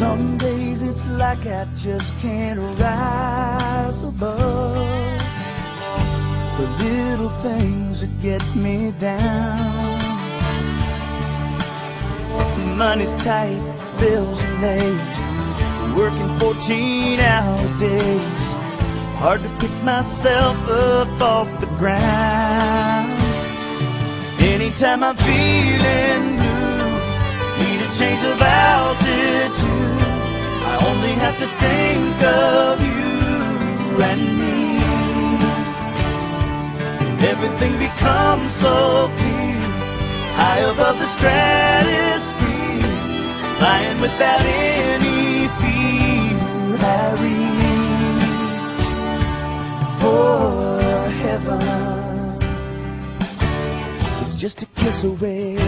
Some days it's like I just can't rise above the little things that get me down. Money's tight, bills are late, working 14-hour days. Hard to pick myself up off the ground. Anytime I'm feeling blue, need a change of altitude, I only have to think of you and me. Everything becomes so clear, high above the stratosphere, flying without any fear. I reach for heaven, it's just a kiss away.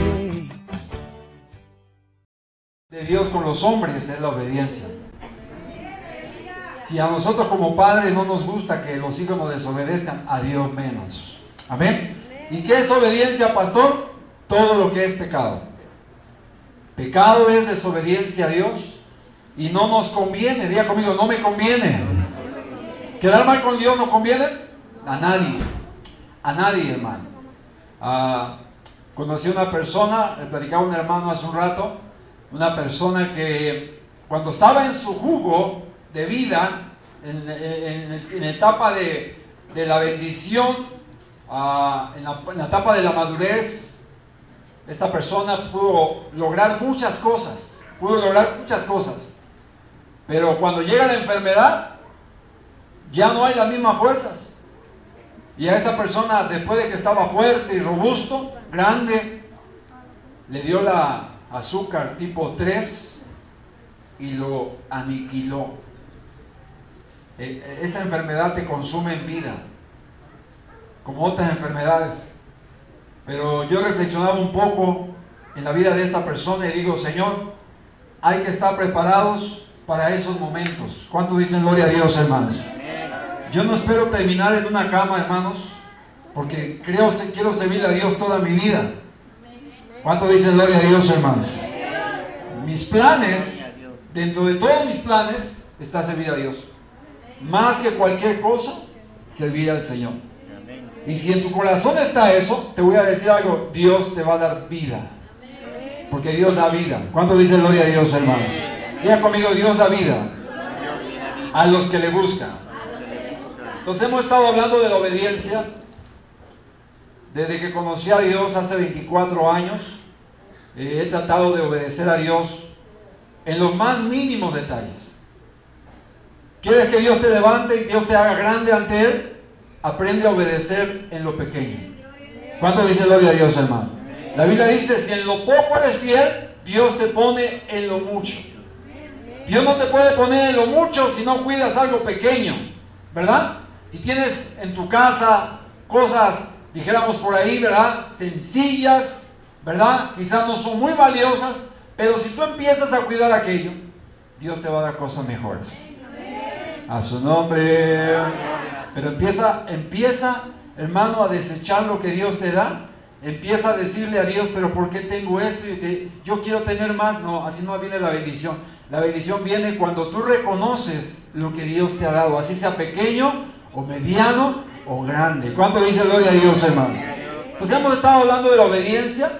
De Dios con los hombres es la obediencia. Si a nosotros como padres no nos gusta que los hijos nos desobedezcan, a Dios menos. Amén. ¿Y qué es obediencia, pastor? Todo lo que es pecado. Pecado es desobediencia a Dios y no nos conviene. Diga conmigo, no me conviene. ¿Quedar mal con Dios no conviene? A nadie. A nadie, hermano. Conocí a una persona, le platicaba a un hermano hace un rato, una persona que cuando estaba en su jugo de vida, en la etapa de la bendición, en la etapa de la madurez, esta persona pudo lograr muchas cosas, pero cuando llega la enfermedad, ya no hay las mismas fuerzas. Y a esta persona, después de que estaba fuerte y robusto, grande, le dio la azúcar tipo 3 y lo aniquiló. Esa enfermedad te consume en vida, como otras enfermedades. Pero yo reflexionaba un poco en la vida de esta persona y digo, Señor, hay que estar preparados para esos momentos. ¿Cuántos dicen gloria a Dios, hermanos? Yo no espero terminar en una cama, hermanos, porque quiero servirle a Dios toda mi vida. ¿Cuántos dicen gloria a Dios, hermanos? Mis planes, dentro de todos mis planes, está servir a Dios. Más que cualquier cosa, servir al Señor. Y si en tu corazón está eso, te voy a decir algo, Dios te va a dar vida. Porque Dios da vida. ¿Cuántos dicen gloria a Dios, hermanos? Diga conmigo, Dios da vida a los que le buscan. Entonces hemos estado hablando de la obediencia. Desde que conocí a Dios hace 24 años, he tratado de obedecer a Dios en los más mínimos detalles. ¿Quieres que Dios te levante y Dios te haga grande ante Él? Aprende a obedecer en lo pequeño. ¿Cuánto dice gloria a Dios, hermano? La Biblia dice, si en lo poco eres fiel, Dios te pone en lo mucho. Dios no te puede poner en lo mucho si no cuidas algo pequeño, ¿verdad? Si tienes en tu casa cosas, dijéramos por ahí, ¿verdad? Sencillas, ¿verdad? Quizás no son muy valiosas, pero si tú empiezas a cuidar aquello, Dios te va a dar cosas mejores. A su nombre. Pero empieza, hermano, a desechar lo que Dios te da. Empieza a decirle a Dios, pero ¿por qué tengo esto? Y yo quiero tener más. No, así no viene la bendición. La bendición viene cuando tú reconoces lo que Dios te ha dado, así sea pequeño o mediano o grande. ¿Cuánto dice gloria a Dios, hermano? Pues hemos estado hablando de la obediencia.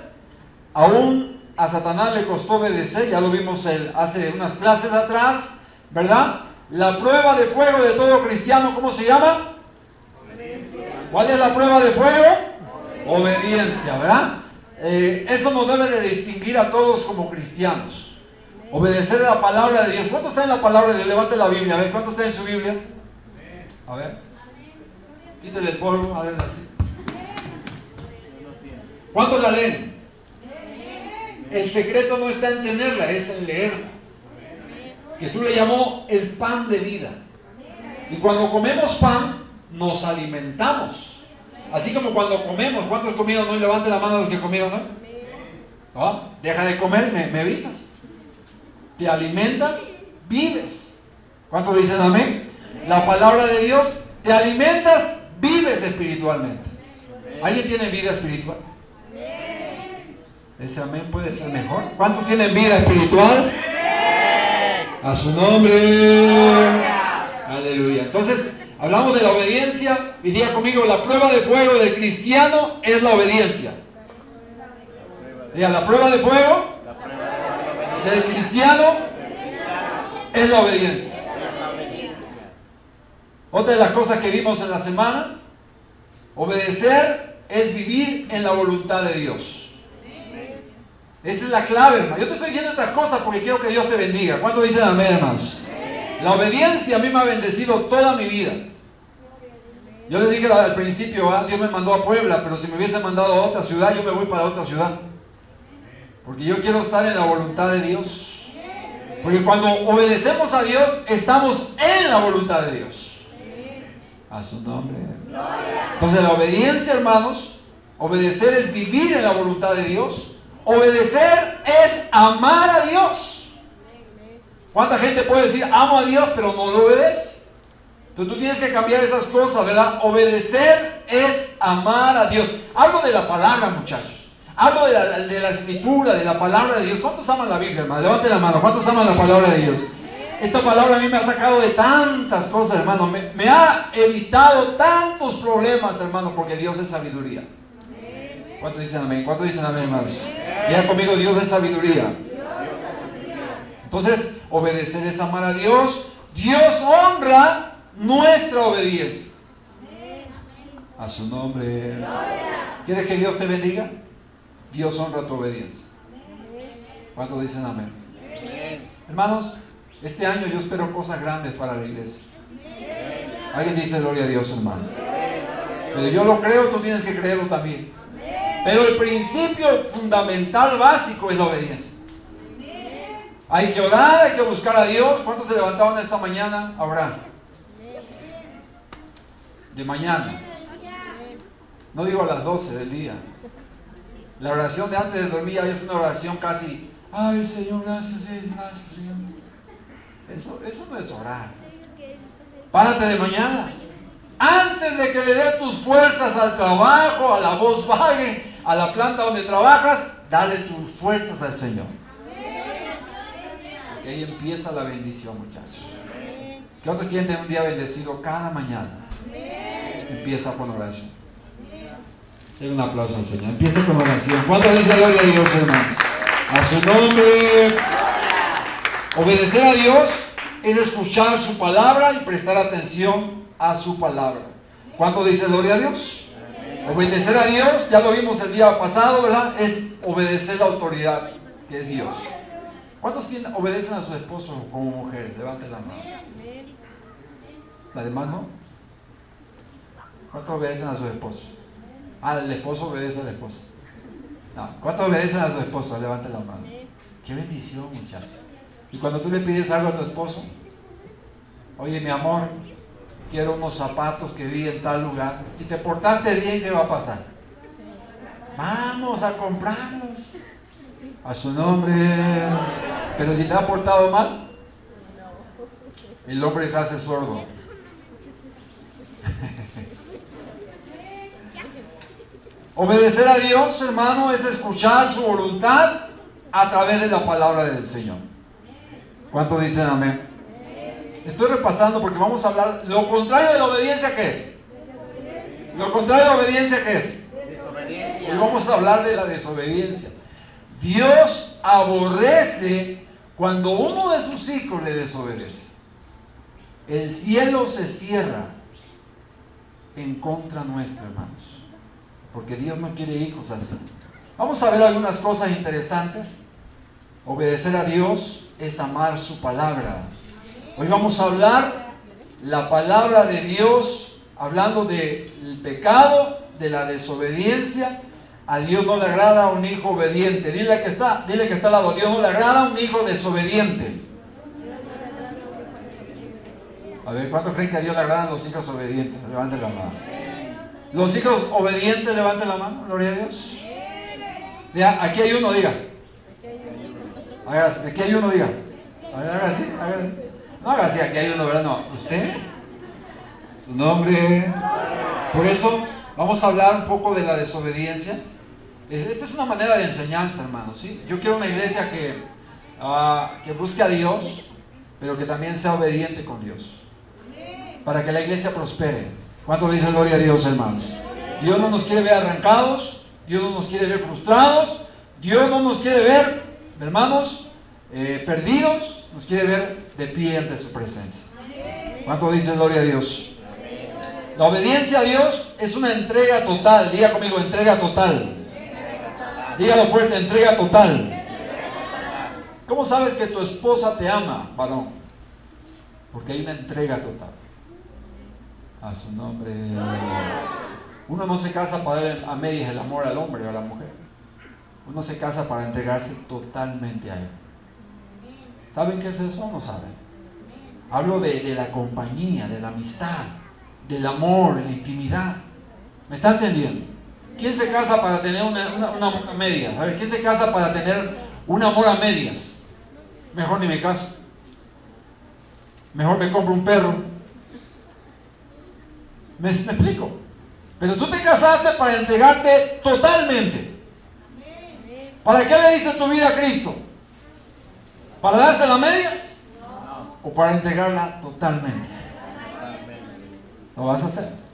Aún a Satanás le costó obedecer, ya lo vimos hace unas clases atrás, ¿verdad? La prueba de fuego de todo cristiano, ¿cómo se llama? ¿Cuál es la prueba de fuego? Obediencia, ¿verdad? Eso nos debe de distinguir a todos como cristianos. Obedecer a la palabra de Dios. ¿Cuántos traen la palabra de Dios? Levante la Biblia, a ver, ¿cuántos traen su Biblia? A ver. Quítale el polvo, a ver así. ¿Cuántos la leen? El secreto no está en tenerla, es en leerla. Jesús le llamó el pan de vida. Y cuando comemos pan, nos alimentamos. Así como cuando comemos, ¿cuántos comieron hoy? Levante la mano a los que comieron hoy. ¿No? Deja de comer, me avisas. Te alimentas, vives. ¿Cuántos dicen amén? La palabra de Dios, te alimentas, vives espiritualmente. ¿Alguien tiene vida espiritual? Ese amén puede ser mejor. ¿Cuántos tienen vida espiritual? A su nombre. Aleluya. Entonces, hablamos de la obediencia y diga conmigo, la prueba de fuego del cristiano es la obediencia. Diga, la prueba de fuego del cristiano es la obediencia. Otra de las cosas que vimos en la semana, obedecer es vivir en la voluntad de Dios. Esa es la clave, hermano. Yo te estoy diciendo estas cosas porque quiero que Dios te bendiga. ¿Cuántos dicen amén, hermanos? La obediencia a mí me ha bendecido toda mi vida. Yo les dije al principio, Dios me mandó a Puebla, pero si me hubiese mandado a otra ciudad, yo me voy para otra ciudad. Porque yo quiero estar en la voluntad de Dios. Porque cuando obedecemos a Dios, estamos en la voluntad de Dios. A su nombre. Entonces la obediencia, hermanos, obedecer es vivir en la voluntad de Dios. Obedecer es amar a Dios. ¿Cuánta gente puede decir amo a Dios pero no lo obedece? Entonces tú tienes que cambiar esas cosas, ¿verdad? Obedecer es amar a Dios. Hablo de la palabra, muchachos. Hablo de la escritura, de la palabra de Dios. ¿Cuántos aman la Biblia, hermano? Levante la mano. ¿Cuántos aman la palabra de Dios? Esta palabra a mí me ha sacado de tantas cosas, hermano. Me ha evitado tantos problemas, hermano, porque Dios es sabiduría. ¿Cuántos dicen amén? ¿Cuántos dicen amén, hermanos? Digan conmigo, Dios es sabiduría. Entonces, obedecer es amar a Dios. Dios honra nuestra obediencia. A su nombre. ¿Quieres que Dios te bendiga? Dios honra tu obediencia. ¿Cuántos dicen amén? Hermanos, este año yo espero cosas grandes para la iglesia. Alguien dice gloria a Dios, hermano. Pero yo lo creo, tú tienes que creerlo también. Pero el principio fundamental, básico, es la obediencia. Hay que orar, hay que buscar a Dios. ¿Cuántos se levantaban esta mañana a orar? De mañana. No digo a las 12 del día. La oración de antes de dormir ya es una oración casi, ay Señor, gracias, gracias Señor. Eso no es orar. Párate de mañana. Antes de que le des tus fuerzas al trabajo, a la Volkswagen, a la planta donde trabajas, dale tus fuerzas al Señor. Porque ahí empieza la bendición, muchachos. ¿Qué otros quieren tener un día bendecido cada mañana? Empieza con oración. Den un aplauso al Señor. Empieza con oración. ¿Cuánto dice gloria a Dios, hermano? A su nombre. Obedecer a Dios es escuchar su palabra y prestar atención a su palabra. ¿Cuánto dice gloria a Dios? Obedecer a Dios, ya lo vimos el día pasado, ¿verdad? Es obedecer la autoridad, que es Dios. ¿Cuántos obedecen a su esposo como mujeres? Levanten la mano. ¿La demás no? ¿Cuántos obedecen a su esposo? El esposo obedece al esposo. No. ¿Cuántos obedecen a su esposo? Levanten la mano. Qué bendición, muchachos. Y cuando tú le pides algo a tu esposo, oye, mi amor, quiero unos zapatos que vi en tal lugar. Si te portaste bien, ¿qué va a pasar? Vamos a comprarlos. A su nombre. Pero si te ha portado mal, el hombre se hace sordo. Obedecer a Dios, hermano, es escuchar su voluntad a través de la palabra del Señor. ¿Cuántos dicen amén? Estoy repasando porque vamos a hablar. Lo contrario de la obediencia, ¿qué es? Lo contrario de la obediencia, ¿qué es? Hoy vamos a hablar de la desobediencia. Dios aborrece cuando uno de sus hijos le desobedece. El cielo se cierra en contra nuestra, hermanos. Porque Dios no quiere hijos así. Vamos a ver algunas cosas interesantes. Obedecer a Dios es amar su palabra. Hoy vamos a hablar la palabra de Dios, hablando del pecado, de la desobediencia, A Dios no le agrada un hijo obediente. Dile que está al lado. A Dios no le agrada un hijo desobediente. A ver, ¿cuántos creen que a Dios le agradan los hijos obedientes? Levanten la mano. Los hijos obedientes, levanten la mano. Gloria a Dios. Diga, aquí hay uno, diga. Aquí hay uno, diga. Haga así. No haga así, aquí hay uno, ¿verdad? No. ¿Usted? Su nombre. Por eso vamos a hablar un poco de la desobediencia. Esta es una manera de enseñanza, hermanos, ¿sí? Yo quiero una iglesia que busque a Dios, pero que también sea obediente con Dios, para que la iglesia prospere. ¿Cuánto le dicen gloria a Dios, hermanos? Dios no nos quiere ver arrancados, Dios no nos quiere ver frustrados, Dios no nos quiere ver, hermanos, perdidos, nos quiere ver de pie ante su presencia. ¿Cuánto dicen gloria a Dios? La obediencia a Dios es una entrega total. Diga conmigo, entrega total. Dígalo fuerte, entrega total. ¿Cómo sabes que tu esposa te ama, varón? Porque hay una entrega total. A su nombre. Uno no se casa para dar a medias el amor al hombre o a la mujer. Uno se casa para entregarse totalmente a él. ¿Saben qué es eso? No saben. Hablo de la compañía, de la amistad, del amor, de la intimidad. ¿Me está entendiendo? ¿Quién se casa para tener una media? A ver, ¿quién se casa para tener un amor a medias? Mejor ni me caso. Mejor me compro un perro. ¿Me explico? Pero tú te casaste para entregarte totalmente. ¿Para qué le diste tu vida a Cristo? ¿Para dársela a medias? ¿O para entregarla totalmente? Lo vas a hacer.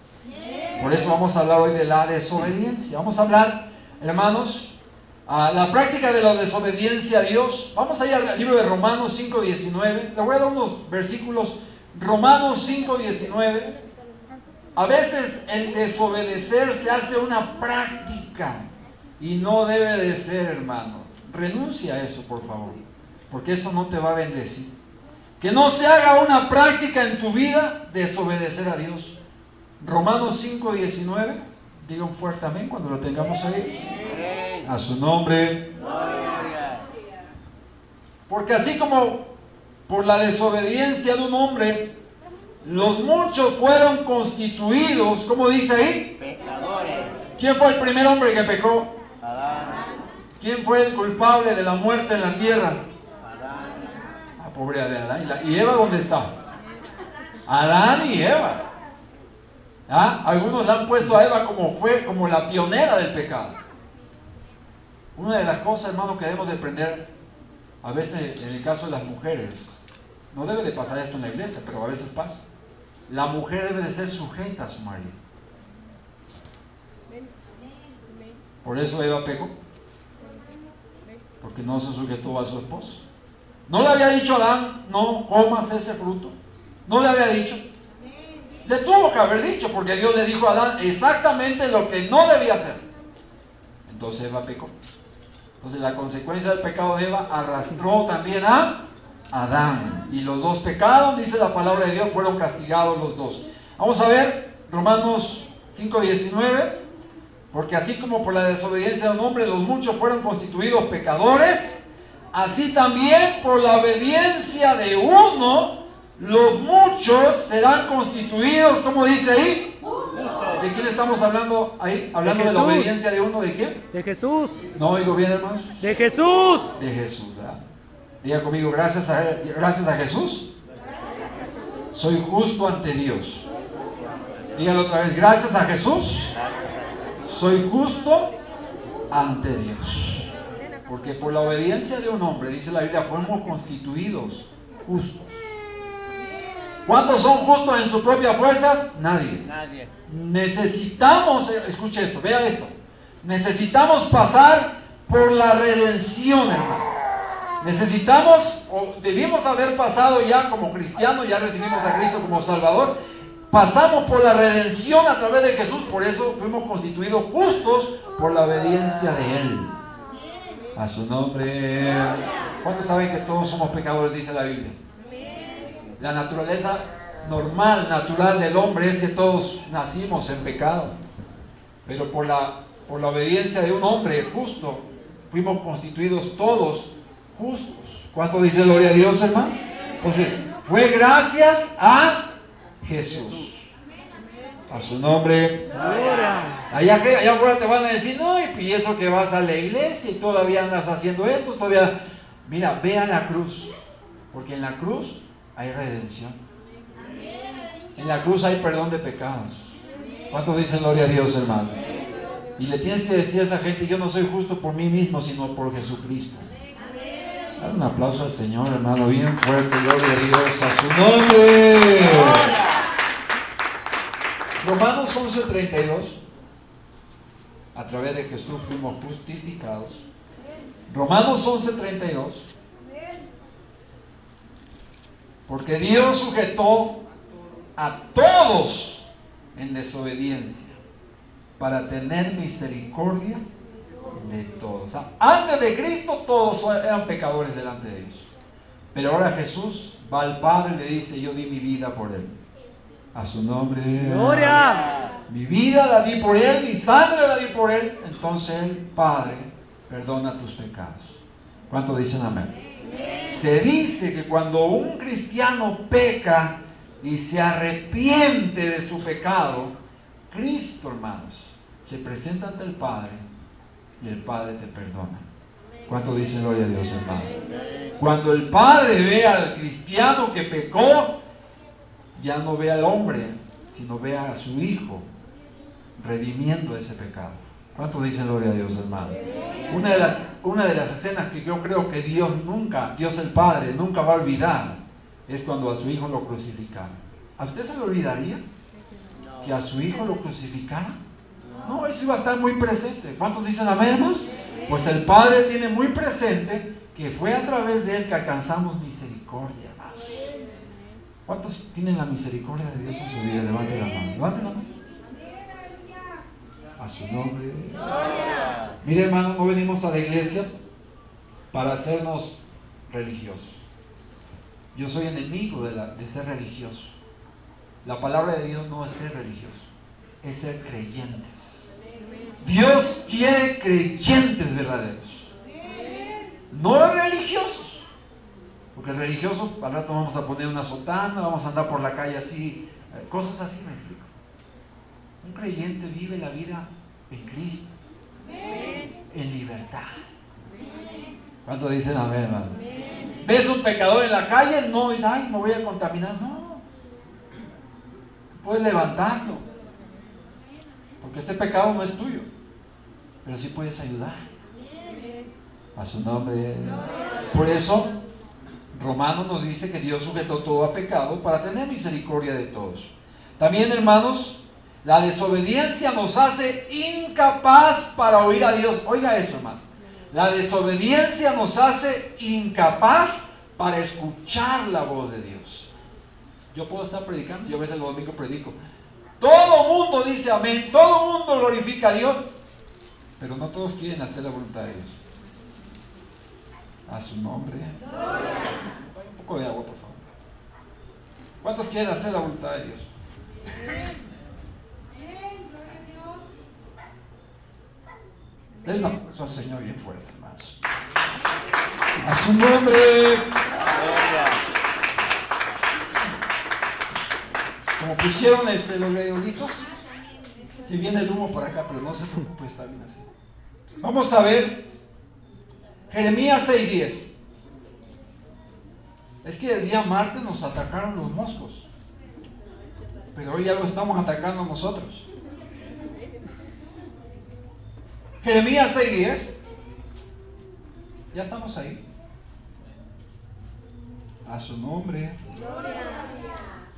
Por eso vamos a hablar hoy de la desobediencia. Vamos a hablar, hermanos, la práctica de la desobediencia a Dios. Vamos a ir al libro de Romanos 5:19. Le voy a dar unos versículos. Romanos 5:19. A veces el desobedecer se hace una práctica y no debe de ser, hermano. Renuncia a eso, por favor, porque eso no te va a bendecir. Que no se haga una práctica en tu vida desobedecer a Dios. Romanos 5:19. Diga un fuerte amén cuando lo tengamos ahí. A su nombre. Porque así como por la desobediencia de un hombre los muchos fueron constituidos, ¿cómo dice ahí? Pecadores. ¿Quién fue el primer hombre que pecó? Adán. ¿Quién fue el culpable de la muerte en la tierra? Adán. Pobre de Adán. ¿Y Eva dónde está? Adán y Eva. Algunos la han puesto a Eva como la pionera del pecado. Una de las cosas, hermano, que debemos de aprender, a veces en el caso de las mujeres, no debe de pasar esto en la iglesia, pero a veces pasa. La mujer debe de ser sujeta a su marido. Por eso Eva pecó, porque no se sujetó a su esposo. No le había dicho a Adán, no comas ese fruto. No le había dicho. Le tuvo que haber dicho, porque Dios le dijo a Adán exactamente lo que no debía hacer. Entonces Eva pecó. Entonces la consecuencia del pecado de Eva arrastró también a Adán. Y los dos pecaron, dice la palabra de Dios, fueron castigados los dos. Vamos a ver Romanos 5:19. Porque así como por la desobediencia de un hombre los muchos fueron constituidos pecadores, así también por la obediencia de uno los muchos serán constituidos, ¿cómo dice ahí? ¿De quién estamos hablando ahí? ¿Hablando de la obediencia de uno? ¿De quién? De Jesús. No oigo bien, hermanos. De Jesús. De Jesús, ¿verdad? Diga conmigo, gracias a Jesús, soy justo ante Dios. Dígalo otra vez, gracias a Jesús, soy justo ante Dios. Porque por la obediencia de un hombre, dice la Biblia, fuimos constituidos justos. ¿Cuántos son justos en sus propias fuerzas? Nadie. Necesitamos, escuche esto, vea esto. Necesitamos pasar por la redención, hermano. Necesitamos, o debimos haber pasado ya como cristianos, ya recibimos a Cristo como Salvador. Pasamos por la redención a través de Jesús, por eso fuimos constituidos justos por la obediencia de Él. A su nombre. ¿Cuántos saben que todos somos pecadores? Dice la Biblia. La naturaleza natural del hombre es que todos nacimos en pecado. Pero por la por la obediencia de un hombre justo, fuimos constituidos todos justos. ¿Cuánto dice gloria a Dios, hermano? Entonces, fue gracias a Jesús. A su nombre. Allá afuera te van a decir, no, y eso que vas a la iglesia y todavía andas haciendo esto, todavía. Mira, ve a la cruz, porque en la cruz hay redención. En la cruz hay perdón de pecados. ¿Cuánto dicen gloria a Dios, hermano? Y le tienes que decir a esa gente, yo no soy justo por mí mismo, sino por Jesucristo. Dale un aplauso al Señor, hermano, bien fuerte, gloria a Dios, a su nombre. Romanos 11:32, a través de Jesús fuimos justificados. Romanos 11:32, porque Dios sujetó a todos en desobediencia para tener misericordia de todos. O sea, antes de Cristo todos eran pecadores delante de Dios, pero ahora Jesús va al Padre y le dice, yo di mi vida por él. A su nombre. ¡Gloria! Mi vida la di por él, mi sangre la di por él. Entonces el Padre perdona tus pecados. ¿Cuántos dicen amén? Se dice que cuando un cristiano peca y se arrepiente de su pecado, Cristo, hermanos, se presenta ante el Padre y el Padre te perdona. ¿Cuántos dicen gloria a Dios, hermano? Cuando el Padre ve al cristiano que pecó, ya no ve al hombre, sino ve a su Hijo redimiendo ese pecado. ¿Cuántos dicen gloria a Dios, hermano? Una de las escenas que yo creo que Dios el Padre nunca va a olvidar, es cuando a su Hijo lo crucificaron. ¿A usted se le olvidaría que a su Hijo lo crucificaron? No, eso iba a estar muy presente. ¿Cuántos dicen amén, hermanos? Pues el Padre tiene muy presente que fue a través de él que alcanzamos misericordia, hermanos. ¿Cuántos tienen la misericordia de Dios en su vida? Levanten la mano. Levanten la mano. A su nombre. Mire, hermano, no venimos a la iglesia para hacernos religiosos. Yo soy enemigo de ser religioso. La palabra de Dios no es ser religioso, es ser creyentes. Dios quiere creyentes verdaderos, no religiosos. Porque el religioso, al rato vamos a poner una sotana, vamos a andar por la calle así, cosas así, me explico. Un creyente vive la vida en Cristo, en libertad. ¿Cuánto dicen amén, hermano? ¿Ves un pecador en la calle? No dices, ay, me voy a contaminar. No, puedes levantarlo, porque ese pecado no es tuyo, pero sí puedes ayudar. A su nombre. Por eso Romanos nos dice que Dios sujetó todo a pecado para tener misericordia de todos. También, hermanos, la desobediencia nos hace incapaz para oír a Dios. Oiga eso, hermano. La desobediencia nos hace incapaz para escuchar la voz de Dios. Yo puedo estar predicando, yo a veces los domingos predico. Todo el mundo dice amén, todo el mundo glorifica a Dios, pero no todos quieren hacer la voluntad de Dios. A su nombre. Un poco de agua, por favor. ¿Cuántos quieren hacer la voluntad de Dios? Denle un aplauso al Señor bien fuerte, hermanos. A su nombre. Como pusieron los redonditos, si viene el humo por acá, pero no se preocupe, está bien así. Vamos a ver Jeremías 6:10. Es que el día martes nos atacaron los moscos, pero hoy ya lo estamos atacando nosotros. Jeremías 6:10. Ya estamos ahí. A su nombre.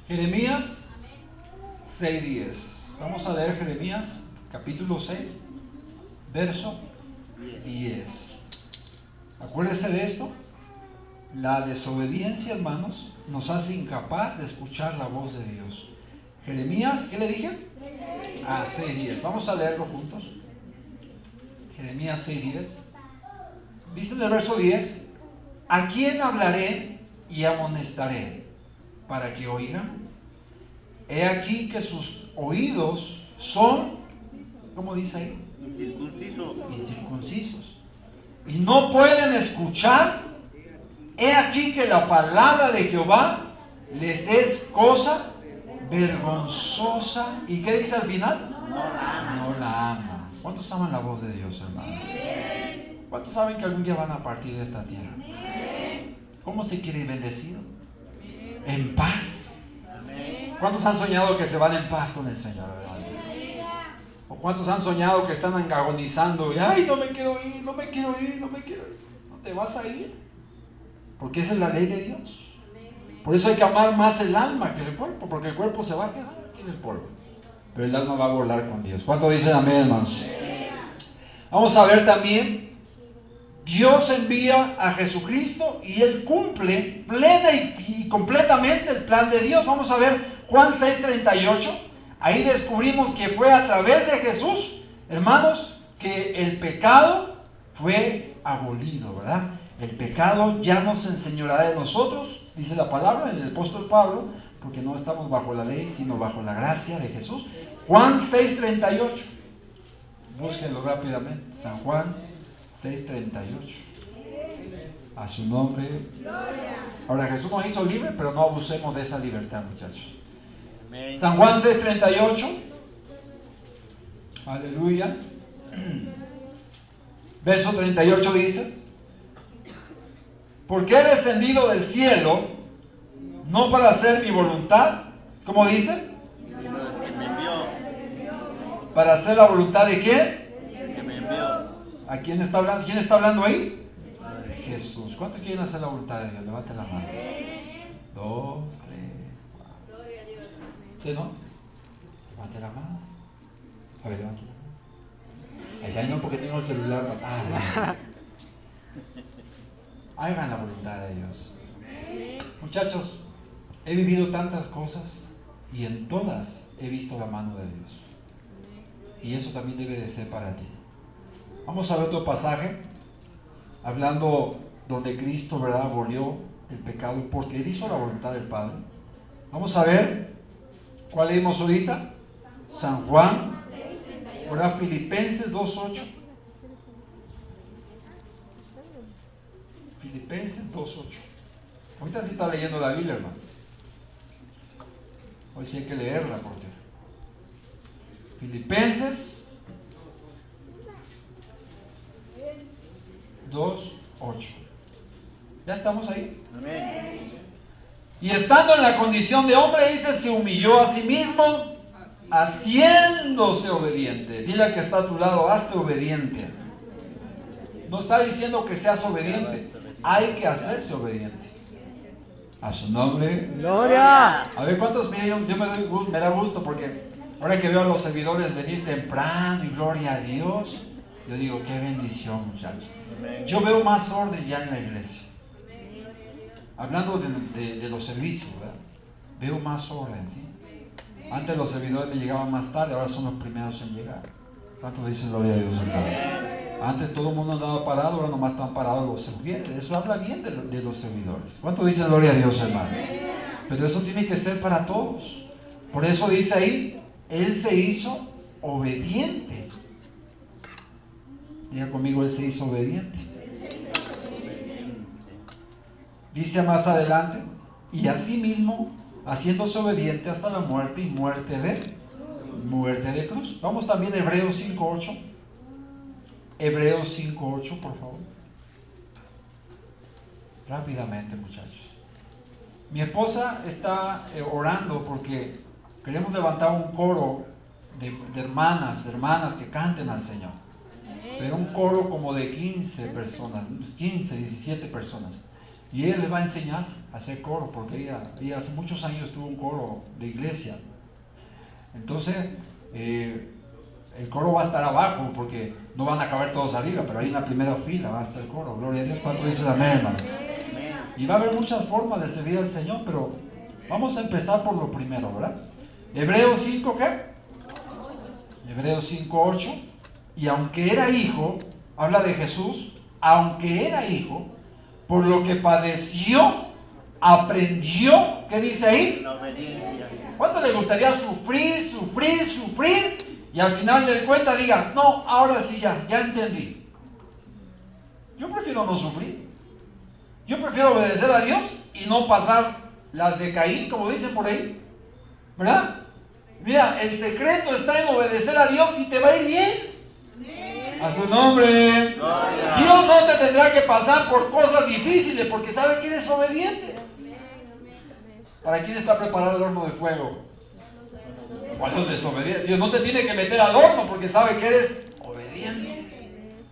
Jeremías 6:10. Vamos a leer Jeremías capítulo 6, verso 10. Acuérdese de esto. La desobediencia, hermanos, nos hace incapaz de escuchar la voz de Dios. Jeremías, ¿qué le dije? 6:10. Vamos a leerlo juntos. Jeremías 6:10. ¿Viste en el verso 10? ¿A quién hablaré y amonestaré para que oigan? He aquí que sus oídos son, ¿cómo dice ahí? Incircuncisos. Y no pueden escuchar. He aquí que la palabra de Jehová les es cosa vergonzosa. ¿Y qué dice al final? No la aman. ¿Cuántos aman la voz de Dios, hermano? ¿Cuántos saben que algún día van a partir de esta tierra? ¿Cómo se quiere ir bendecido? En paz. ¿Cuántos han soñado que se van en paz con el Señor, hermano? ¿O cuántos han soñado que están agonizando? Y, ay, no me quiero ir, no me quiero ir, no me quiero ir. No te vas a ir. Porque esa es la ley de Dios. Por eso hay que amar más el alma que el cuerpo, porque el cuerpo se va a quedar aquí en el polvo, pero el alma va a volar con Dios. ¿Cuántos dicen amén, hermanos? Vamos a ver también, Dios envía a Jesucristo y Él cumple plena y completamente el plan de Dios. Vamos a ver Juan 6:38. Ahí descubrimos que fue a través de Jesús, hermanos, que el pecado fue abolido, ¿verdad? El pecado ya no se enseñoreará de nosotros, dice la palabra en el apóstol Pablo, porque no estamos bajo la ley, sino bajo la gracia de Jesús. Juan 6:38. Búsquenlo rápidamente. San Juan 6:38. A su nombre. Ahora, Jesús nos hizo libres, pero no abusemos de esa libertad, muchachos. San Juan 6:38. Aleluya. Verso 38 dice: porque he descendido del cielo, no para hacer mi voluntad, ¿cómo dice? Para hacer la voluntad de quién? Que me envió. ¿A quién está hablando? ¿Quién está hablando ahí? Jesús. ¿Cuántos quieren hacer la voluntad de Dios? Levante la mano. 2, 3, 4. ¿Usted no? Levante la mano. A ver, levante la mano. Ahí no, porque tengo el celular. Hagan la voluntad de Dios. Muchachos, he vivido tantas cosas y en todas he visto la mano de Dios. Y eso también debe de ser para ti. Vamos a ver otro pasaje, hablando donde Cristo, ¿verdad?, abolió el pecado porque Él hizo la voluntad del Padre. Vamos a ver, ¿cuál leímos ahorita? San Juan, ¿verdad? Filipenses 2:8. Filipenses 2:8. Ahorita sí está leyendo la Biblia, hermano. Hoy sí hay que leerla, porque Filipenses 2:8. ¿Ya estamos ahí? Amén. Y estando en la condición de hombre, dice, se humilló a sí mismo, haciéndose obediente. Dile al que está a tu lado, hazte obediente. No está diciendo que seas obediente, hay que hacerse obediente. A su nombre. ¡Gloria! A ver, ¿cuántos yo me da gusto porque ahora que veo a los servidores venir temprano y gloria a Dios, yo digo, qué bendición, muchachos. Yo veo más orden ya en la iglesia. Hablando de los servicios, ¿verdad? Veo más orden, ¿sí? Antes los servidores me llegaban más tarde, ahora son los primeros en llegar. ¿Cuánto dicen gloria a Dios, hermano? Antes todo el mundo andaba parado, ahora nomás están parados los servidores. Eso habla bien de los servidores. ¿Cuánto dicen gloria a Dios, hermano? Pero eso tiene que ser para todos. Por eso dice ahí, Él se hizo obediente. Diga conmigo, Él se hizo obediente. Dice más adelante, y asimismo, haciéndose obediente hasta la muerte y muerte de cruz. Vamos también a Hebreos 5:8. Hebreos 5:8, por favor. Rápidamente, muchachos. Mi esposa está orando porque queremos levantar un coro de hermanas que canten al Señor. Pero un coro como de 15 personas, 15, 17 personas. Y ella les va a enseñar a hacer coro, porque ella hace muchos años tuvo un coro de iglesia. Entonces, el coro va a estar abajo, porque no van a caber todos arriba, pero ahí en la primera fila va a estar el coro. Gloria a Dios. ¿Cuánto dices amén, hermano? Y va a haber muchas formas de servir al Señor, pero vamos a empezar por lo primero, ¿verdad? Hebreos 5, ¿qué? Hebreos 5:8. Y aunque era hijo, habla de Jesús, aunque era hijo, por lo que padeció, aprendió, ¿qué dice ahí? La obediencia. ¿Cuánto le gustaría sufrir y al final del cuenta diga, no, ahora sí ya entendí. Yo prefiero no sufrir. Yo prefiero obedecer a Dios y no pasar las de Caín, como dicen por ahí. ¿Verdad? Mira, el secreto está en obedecer a Dios y te va a ir bien. A su nombre. Gloria. Dios no te tendrá que pasar por cosas difíciles porque sabe que eres obediente. ¿Para quién está preparado el horno de fuego? ¿Cuál es desobediente? Dios no te tiene que meter al horno porque sabe que eres obediente.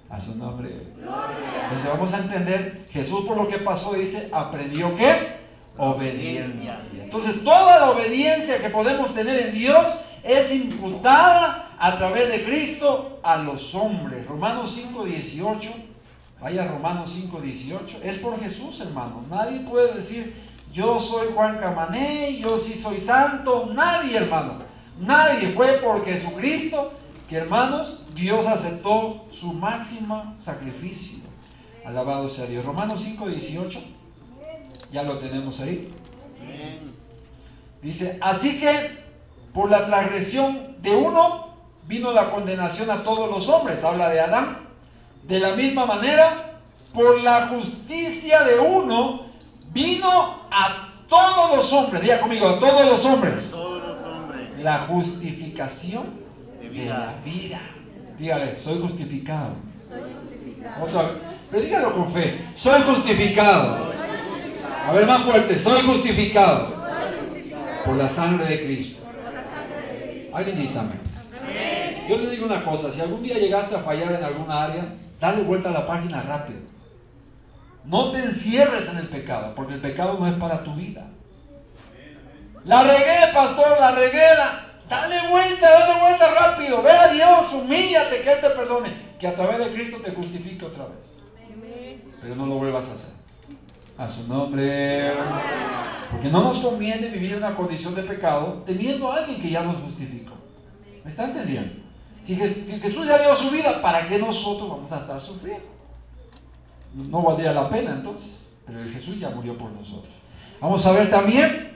A su nombre. Entonces vamos a entender, Jesús por lo que pasó dice, aprendió ¿qué? Obediencia. Entonces toda la obediencia que podemos tener en Dios es imputada a través de Cristo a los hombres. Romanos 5:18, vaya Romanos 5:18, es por Jesús, hermano. Nadie puede decir, yo soy Juan Camané, yo sí soy santo. Nadie, hermano. Nadie. Fue por Jesucristo que, hermanos, Dios aceptó su máximo sacrificio. Alabado sea Dios. Romanos 5:18, ya lo tenemos ahí. Dice, así que por la transgresión de uno vino la condenación a todos los hombres. Habla de Adán. De la misma manera, por la justicia de uno vino a todos los hombres. Diga conmigo, a todos los hombres. La justificación de la vida. Dígale, soy justificado. Otra vez. Pero dígalo con fe. Soy justificado. A ver, más fuerte. Soy justificado por la sangre de Cristo. ¿Alguien dice amén? Yo le digo una cosa. Si algún día llegaste a fallar en alguna área, dale vuelta a la página rápido. No te encierres en el pecado, porque el pecado no es para tu vida. La regué, pastor, la regué. Dale vuelta rápido. Ve a Dios, humíllate, que Él te perdone. Que a través de Cristo te justifique otra vez. Pero no lo vuelvas a hacer. A su nombre. Porque no nos conviene vivir en una condición de pecado teniendo a alguien que ya nos justificó. ¿Me está entendiendo? Si Jesús ya dio su vida, ¿para qué nosotros vamos a estar sufriendo? No valdría la pena entonces. Pero Jesús ya murió por nosotros. Vamos a ver también.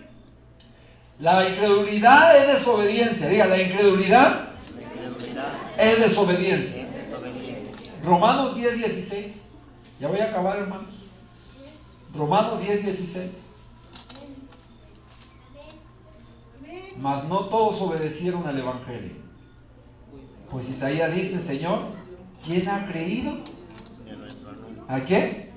La incredulidad es desobediencia. Diga, la incredulidad es desobediencia. Romanos 10:16. Ya voy a acabar, hermanos. Romanos 10:16. Mas no todos obedecieron al Evangelio. Pues Isaías dice, Señor, ¿quién ha creído? ¿A qué?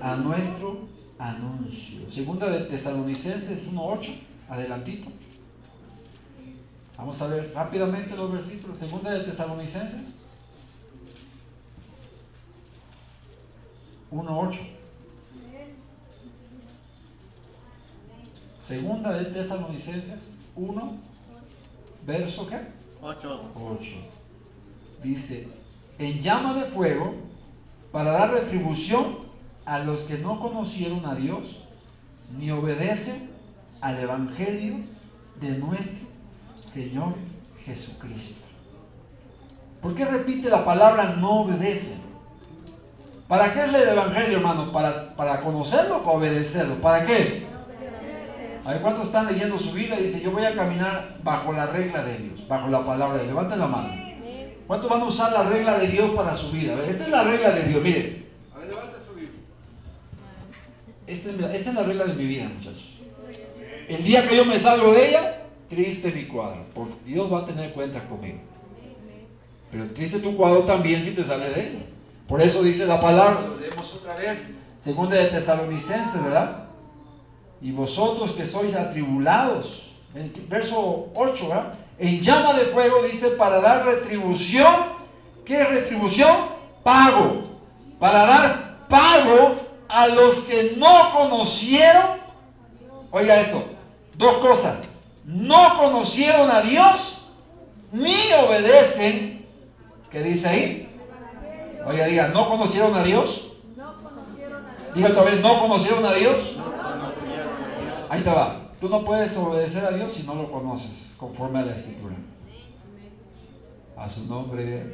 A nuestro anuncio. Segunda de Tesalonicenses 1:8. Adelantito. Vamos a ver rápidamente los versículos. Segunda de Tesalonicenses 1:8. Segunda de Tesalonicenses 1, verso ¿qué? 8. Dice, en llama de fuego para dar retribución a los que no conocieron a Dios ni obedecen al Evangelio de nuestro Señor Jesucristo. ¿Por qué repite la palabra no obedecen? ¿Para qué es el Evangelio, hermano? ¿Para conocerlo o para obedecerlo? ¿Para qué es? A ver, ¿cuántos están leyendo su Biblia? Dice, yo voy a caminar bajo la regla de Dios, bajo la palabra de Dios. Levanten la mano. ¿Cuántos van a usar la regla de Dios para su vida? A ver, esta es la regla de Dios, miren. A ver, levanten su Biblia. Esta es la regla de mi vida, muchachos. El día que yo me salgo de ella, triste mi cuadro, porque Dios va a tener cuenta conmigo. Pero triste tu cuadro también si te sales de ella. Por eso dice la palabra, lo leemos otra vez, segunda de Tesalonicenses, ¿verdad? Y vosotros que sois atribulados, verso 8, ¿verdad? En llama de fuego dice para dar retribución. ¿Qué es retribución? Pago. Para dar pago a los que no conocieron. Oiga esto, dos cosas. No conocieron a Dios ni obedecen. ¿Qué dice ahí? Oiga, diga, ¿no conocieron a Dios? Diga otra vez, ¿no conocieron a Dios? Ahí te va. Tú no puedes obedecer a Dios si no lo conoces, conforme a la Escritura. A su nombre.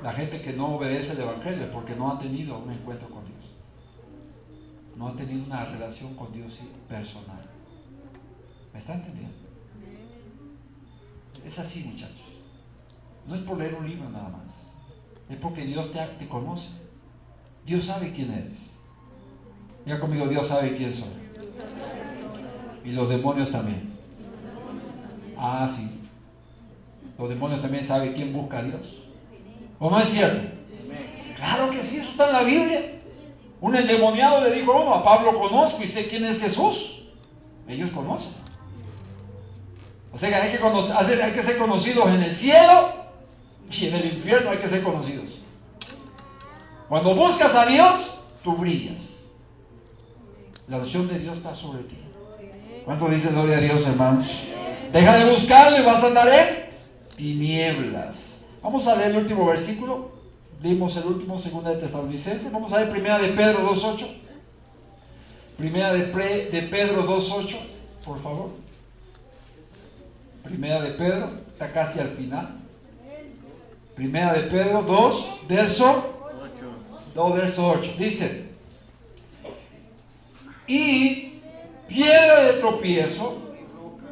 La gente que no obedece el Evangelio es porque no ha tenido un encuentro con Dios. No ha tenido una relación con Dios personal. ¿Me está entendiendo? Es así, muchachos. No es por leer un libro nada más. Es porque Dios te conoce. Dios sabe quién eres. Diga conmigo, Dios sabe quién soy. Y los demonios también. Ah, sí. Los demonios también saben quién busca a Dios. ¿O no es cierto? Claro que sí, eso está en la Biblia. Un endemoniado le dijo a uno, a Pablo conozco y sé quién es Jesús. Ellos conocen. O sea que hay que ser conocidos en el cielo y en el infierno hay que ser conocidos. Cuando buscas a Dios, tú brillas. La unción de Dios está sobre ti. ¿Cuánto dice gloria a Dios, hermanos? Deja de buscarlo y vas a andar en tinieblas. Vamos a leer el último versículo. Leímos el último, segunda de Tesalonicenses. Vamos a ver primera de Pedro 2.8. Primera de Pedro 2.8, por favor. Primera de Pedro, está casi al final. Primera de Pedro 2, verso 8. Dice: y piedra de tropiezo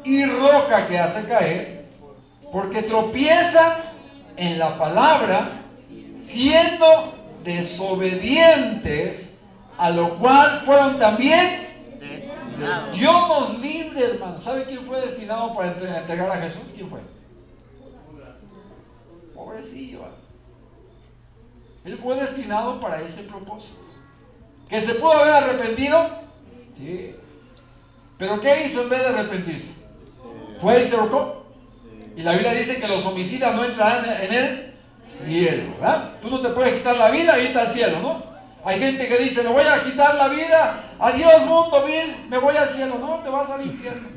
y roca que hace caer, porque tropiezan en la palabra, siendo desobedientes, a lo cual fueron también. Dios nos libre, hermano. ¿Sabe quién fue destinado para entregar a Jesús? ¿Quién fue? Pobrecillo. Él fue destinado para ese propósito. ¿Que se pudo haber arrepentido? Sí. ¿Pero qué hizo en vez de arrepentirse? ¿Fue y se ahorcó? Y la Biblia dice que los homicidas no entrarán en el cielo, ¿verdad? Tú no te puedes quitar la vida y irte al cielo, ¿no? Hay gente que dice, me voy a quitar la vida, adiós mundo vil, me voy al cielo. No, te vas al infierno.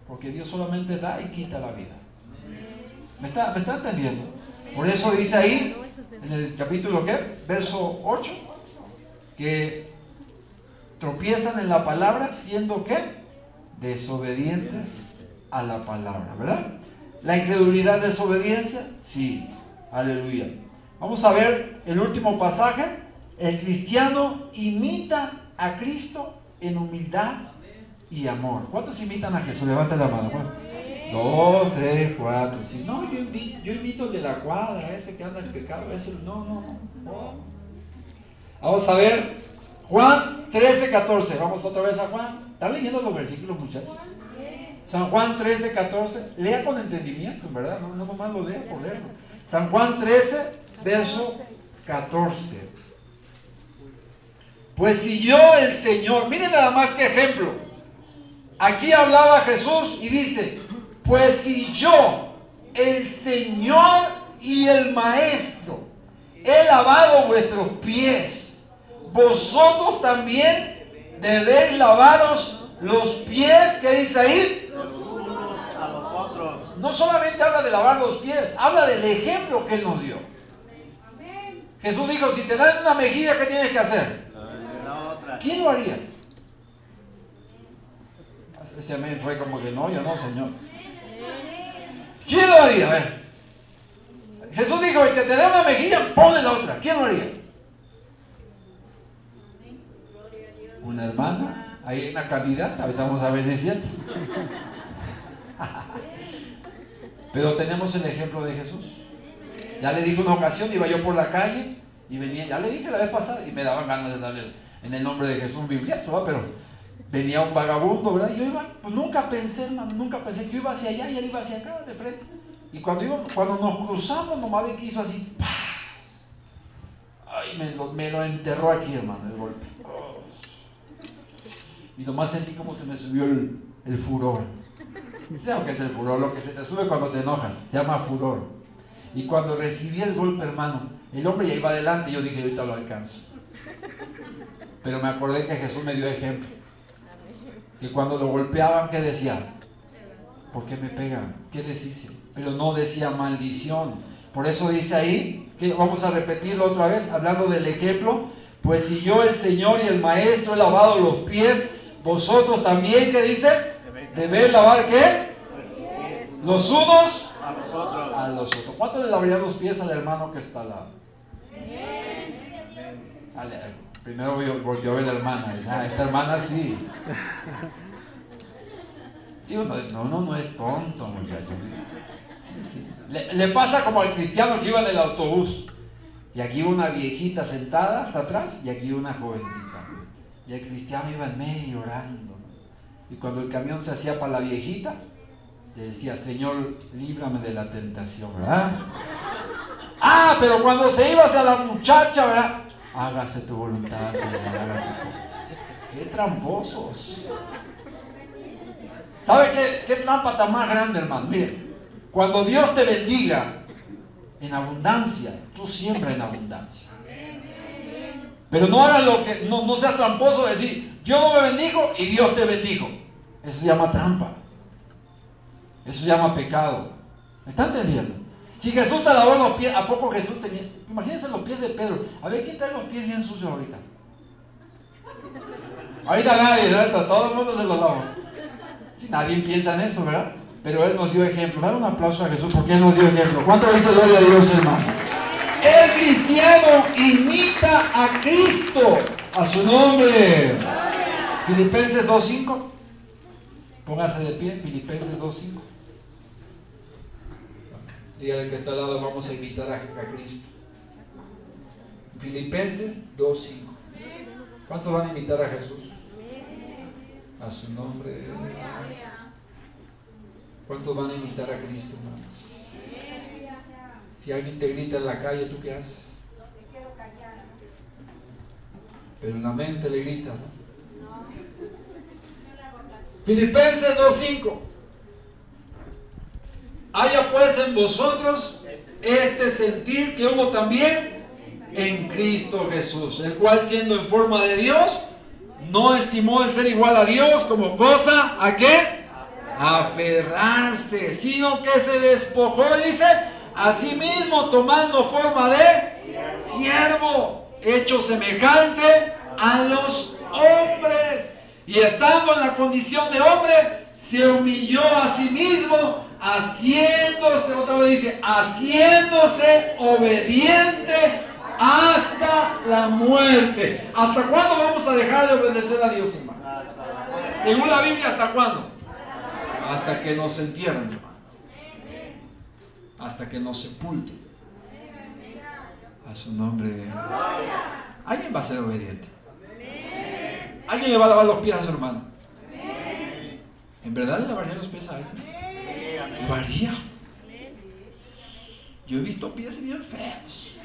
Porque Dios solamente da y quita la vida. ¿Me está entendiendo? Por eso dice ahí, en el capítulo, ¿qué? Verso 8, que tropiezan en la palabra, siendo, ¿qué? Desobedientes a la palabra, ¿verdad? ¿La incredulidad es desobediencia? Sí, aleluya. Vamos a ver el último pasaje. El cristiano imita a Cristo en humildad y amor. ¿Cuántos imitan a Jesús? Levanta la mano. 2, 3, 4, sí. No, yo imito el de la cuadra, ese que anda en pecado. Ese, no. Vamos a ver Juan 13, 14. Vamos otra vez a Juan. ¿Están leyendo los versículos, muchachos? San Juan 13, 14. Lea con entendimiento, ¿verdad? No nomás lo lea por leerlo. San Juan 13, verso 14. Pues si yo, el Señor, miren nada más que ejemplo. Aquí hablaba Jesús y dice, pues si yo, el Señor y el Maestro, he lavado vuestros pies, vosotros también debéis lavaros los pies. ¿Qué dice ahí? No solamente habla de lavar los pies, habla del ejemplo que Él nos dio. Jesús dijo, si te dan una mejilla, ¿qué tienes que hacer? ¿Quién lo haría? Ese amén fue como que no, yo no, Señor. ¿Quién lo haría? A ver. Jesús dijo, el que te dé una mejilla, ponle la otra. ¿Quién lo haría? Una hermana. Hay una candidata, ahorita vamos a ver si es cierto. Pero tenemos el ejemplo de Jesús. Ya le dije una ocasión, iba yo por la calle y venía, ya le dije la vez pasada y me daban ganas de darle en el nombre de Jesús un bibliazo, ¿verdad? Pero venía un vagabundo, ¿verdad? Y yo iba, pues nunca pensé, hermano, que yo iba hacia allá y él iba hacia acá, de frente. Y cuando nos cruzamos, nomás vi que hizo así, ¡pah! Ay, me lo enterró aquí, hermano, el golpe. Oh. Y nomás sentí como se me subió el furor. ¿Sabes lo que es el furor? Lo que se te sube cuando te enojas, se llama furor. Y cuando recibí el golpe, hermano, el hombre ya iba adelante y yo dije, ahorita lo alcanzo. Pero me acordé que Jesús me dio ejemplo. Que cuando lo golpeaban, ¿qué decía? ¿Por qué me pegan? ¿Qué les hice? Pero no decía maldición. Por eso dice ahí, que vamos a repetirlo otra vez, hablando del ejemplo. Pues si yo, el Señor y el Maestro, he lavado los pies, vosotros también, ¿qué dice? ¿Debéis lavar qué? Los unos a los otros. ¿Cuánto le lavarían los pies al hermano que está al lado? Primero volteó a ver la hermana. Dice, esta hermana sí. Sí, no es tonto, muchachos. Le pasa como al cristiano que iba en el autobús. Y aquí iba una viejita sentada hasta atrás y aquí iba una jovencita. Y el cristiano iba en medio orando. Y cuando el camión se hacía para la viejita, le decía, Señor, líbrame de la tentación, ¿verdad? Ah, pero cuando se iba hacia la muchacha, ¿verdad? Hágase tu voluntad, Señor, hágase tu... ¡Qué tramposos! ¿Sabe qué trampa está más grande, hermano? Mire, cuando Dios te bendiga en abundancia, tú siembra en abundancia. Pero no hagas lo que, no seas tramposo de decir, yo no me bendigo y Dios te bendijo. Eso se llama trampa. Eso se llama pecado. ¿Me están entendiendo? Si Jesús te lavó los pies, ¿a poco Jesús tenía? Imagínense los pies de Pedro. A ver, ¿quién trae los pies bien sucios ahorita? Ahorita nadie, ¿verdad? Todo el mundo se los lava. Sí, nadie piensa en eso, ¿verdad? Pero Él nos dio ejemplo. Dale un aplauso a Jesús porque Él nos dio ejemplo. ¿Cuánto dice gloria a Dios, hermano? El cristiano imita a Cristo. A su nombre. Filipenses 2:5. Póngase de pie, Filipenses 2:5. Dígale que está al lado, vamos a imitar a Cristo. Filipenses 2:5. ¿Cuántos van a imitar a Jesús? A su nombre. ¿Cuántos van a imitar a Cristo, hermanos? Si alguien te grita en la calle, ¿tú qué haces? Pero en la mente le gritas, ¿no? Filipenses 2:5. Haya pues en vosotros este sentir que hubo también en Cristo Jesús, el cual siendo en forma de Dios, no estimó el ser igual a Dios como cosa, ¿a qué? Aferrarse, sino que se despojó, dice, a sí mismo tomando forma de siervo, hecho semejante a los hombres, y estando en la condición de hombre, se humilló a sí mismo, haciéndose, otra vez dice, haciéndose obediente hasta la muerte. ¿Hasta cuándo vamos a dejar de obedecer a Dios, hermano? Según la Biblia, ¿hasta cuándo? Hasta que nos entierren, hermano. Hasta que nos sepulten. A su nombre. ¿Alguien va a ser obediente? ¿Alguien le va a lavar los pies a su hermano? ¿En verdad le lavaría los pies a alguien? ¿Lo haría? Yo he visto pies bien feos.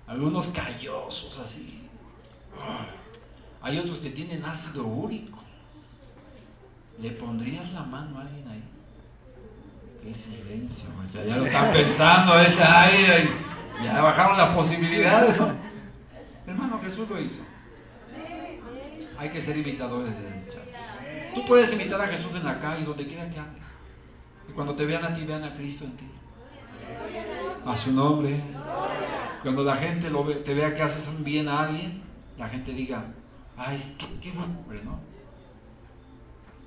Algunos callosos así. Hay otros que tienen ácido úrico. ¿Le pondrías la mano a alguien ahí? Qué silencio, ya lo están pensando, ya bajaron las posibilidades, ¿no? Hermano, Jesús lo hizo. Hay que ser imitadores de él, muchachos. Tú puedes imitar a Jesús en la calle, donde quiera que andes. Y cuando te vean a ti, vean a Cristo en ti. A su nombre. Cuando la gente te vea que haces un bien a alguien, la gente diga, ay, qué buen hombre, ¿no?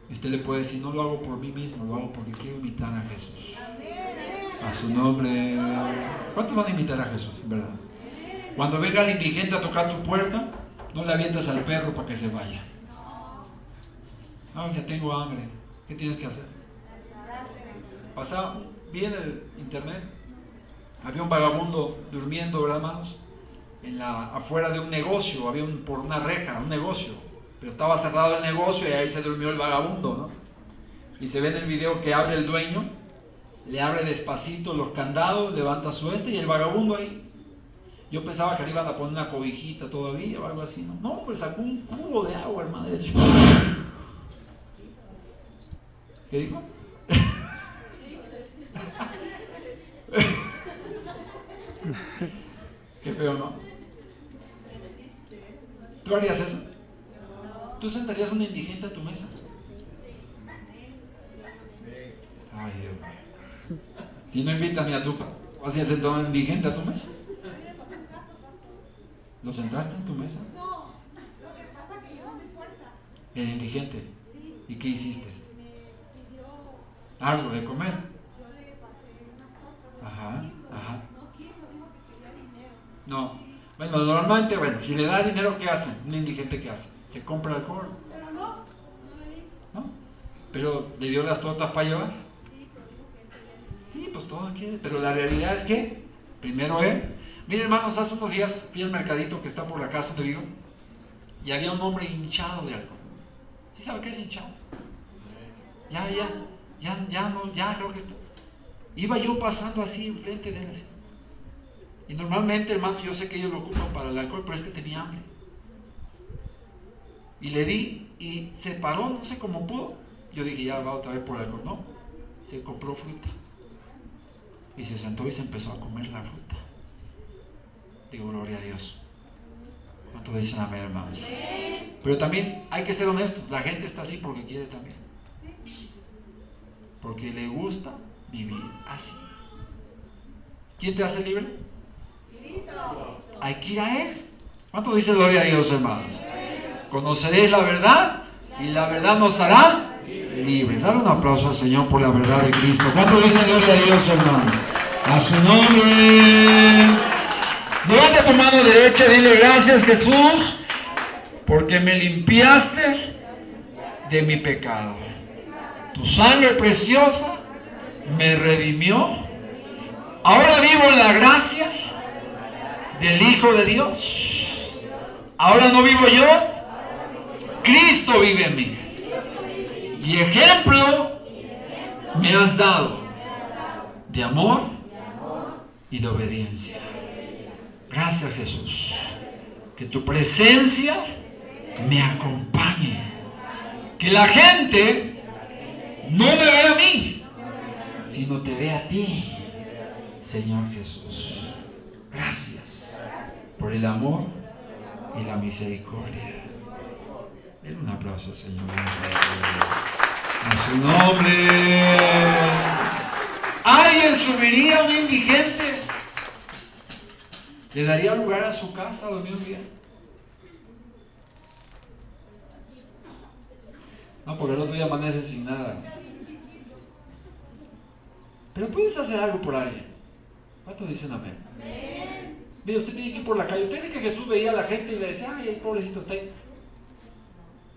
Y usted le puede decir, no lo hago por mí mismo, lo hago porque quiero imitar a Jesús. A su nombre. ¿Cuántos van a imitar a Jesús, en verdad? Cuando venga el indigente a tocar tu puerta, no le avientas al perro para que se vaya. Ya tengo hambre. ¿Qué tienes que hacer? Vi en el internet, había un vagabundo durmiendo, ¿verdad, hermanos? Afuera de un negocio, por una reja, un negocio, pero estaba cerrado el negocio y ahí se durmió el vagabundo, ¿no? Y se ve en el video que abre el dueño, le abre despacito los candados, levanta su y el vagabundo ahí. Yo pensaba que le iban a poner una cobijita todavía o algo así, ¿no? No, pues sacó un cubo de agua, hermano. ¿Qué dijo? Qué feo, ¿no? ¿Tú harías eso? ¿Tú sentarías a un indigente a tu mesa? Ay, Dios mío. Y no invitas ni a tu... ¿Vas a sentar a un indigente a tu mesa? ¿Lo sentaste en tu mesa? No, lo que pasa es que yo no me fuerza. El indigente. Sí. ¿Y qué hiciste? Me pidió Algo de comer. yo le pasé unas cosas. Ajá. No quiso, dijo que quería dinero. No. Bueno, normalmente, si le das dinero, ¿qué hace? Un indigente, ¿qué hace? Se compra alcohol. Pero no le di. ¿No? Pero le dio las tortas para llevar. Sí, pero dijo Sí, pues todo quiere, pero la realidad es que primero él. Miren, hermanos, hace unos días fui al mercadito que está por la casa donde vivo y había un hombre hinchado de algo. ¿Sí sabe qué es hinchado? Ya creo que está. Iba yo pasando así enfrente de él así. Y normalmente, hermano, yo sé que ellos lo ocupan para el alcohol, pero este tenía hambre. Y le di y se paró, no sé cómo pudo. Yo dije, ya va otra vez por el alcohol. No, se compró fruta. Y se sentó y se empezó a comer la fruta. Digo, gloria a Dios. ¿Cuántos dicen amén, hermanos? Pero también hay que ser honestos. La gente está así porque quiere también. Porque le gusta vivir así. ¿Quién te hace libre? Hay que ir a Él. ¿Cuántos dicen gloria a Dios, hermanos? Conoceréis la verdad y la verdad nos hará libres. Dale un aplauso al Señor por la verdad de Cristo. ¿Cuántos dicen gloria a Dios, hermanos? A su nombre. Levanta tu mano derecha y dile gracias, Jesús, porque me limpiaste de mi pecado. Tu sangre preciosa me redimió. Ahora vivo en la gracia del Hijo de Dios. Ahora no vivo yo, Cristo vive en mí. Y ejemplo me has dado de amor y de obediencia. Gracias, Jesús. Que tu presencia me acompañe. Que la gente no me vea a mí, sino te vea a ti, Señor Jesús. Gracias por el amor y la misericordia. Denle un aplauso al Señor. A su nombre. ¿Alguien subiría a un indigente? ¿Le daría lugar a su casa a dormir un día? No, porque el otro día amanece sin nada. Pero puedes hacer algo por alguien. ¿Cuántos dicen amén? Mire, usted tiene que ir por la calle. ¿Usted cree que Jesús veía a la gente y le decía, ay, pobrecito está ahí?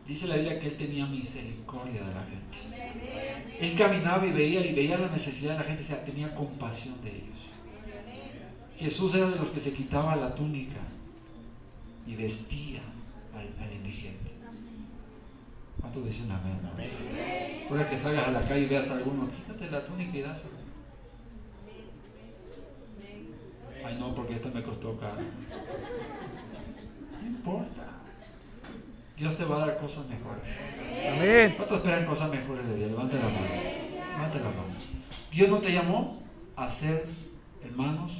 Dice la Biblia que Él tenía misericordia de la gente. Él caminaba y veía la necesidad de la gente, o sea, tenía compasión de ellos. Jesús era de los que se quitaba la túnica y vestía al indigente. ¿Cuántos dicen amén? Puede que salgas a la calle y veas a alguno, quítate la túnica y dásela. Ay, no, porque esta me costó caro. No importa. Dios te va a dar cosas mejores. Amén. ¿Cuántos esperan cosas mejores de Dios? Levanten la mano. Levanten la mano. Dios no te llamó a ser, hermanos,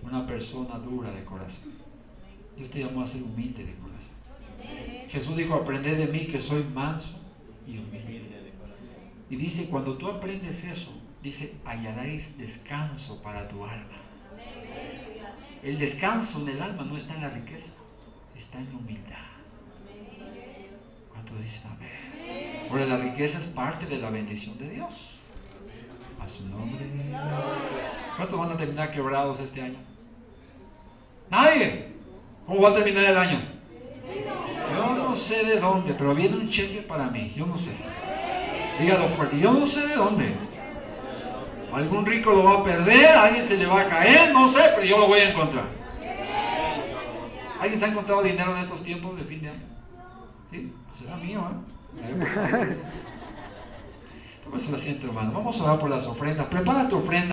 una persona dura de corazón. Dios te llamó a ser humilde de corazón. Jesús dijo, aprended de mí que soy manso y humilde. Y dice, cuando tú aprendes eso, dice, hallaréis descanso para tu alma. El descanso en el alma no está en la riqueza, está en la humildad. ¿Cuántos dicen amén? Porque la riqueza es parte de la bendición de Dios. A su nombre. ¿Cuántos van a terminar quebrados este año? Nadie. ¿Cómo va a terminar el año? Yo no sé de dónde, pero viene un cheque para mí. Yo no sé. Dígalo fuerte. Yo no sé de dónde. Algún rico lo va a perder, a alguien se le va a caer, no sé, pero yo lo voy a encontrar. ¿Alguien se ha encontrado dinero en estos tiempos de fin de año? ¿Sí? Pues será mío, ¿eh? Tómese el asiento, hermano. Vamos a orar por las ofrendas. Prepara tu ofrenda.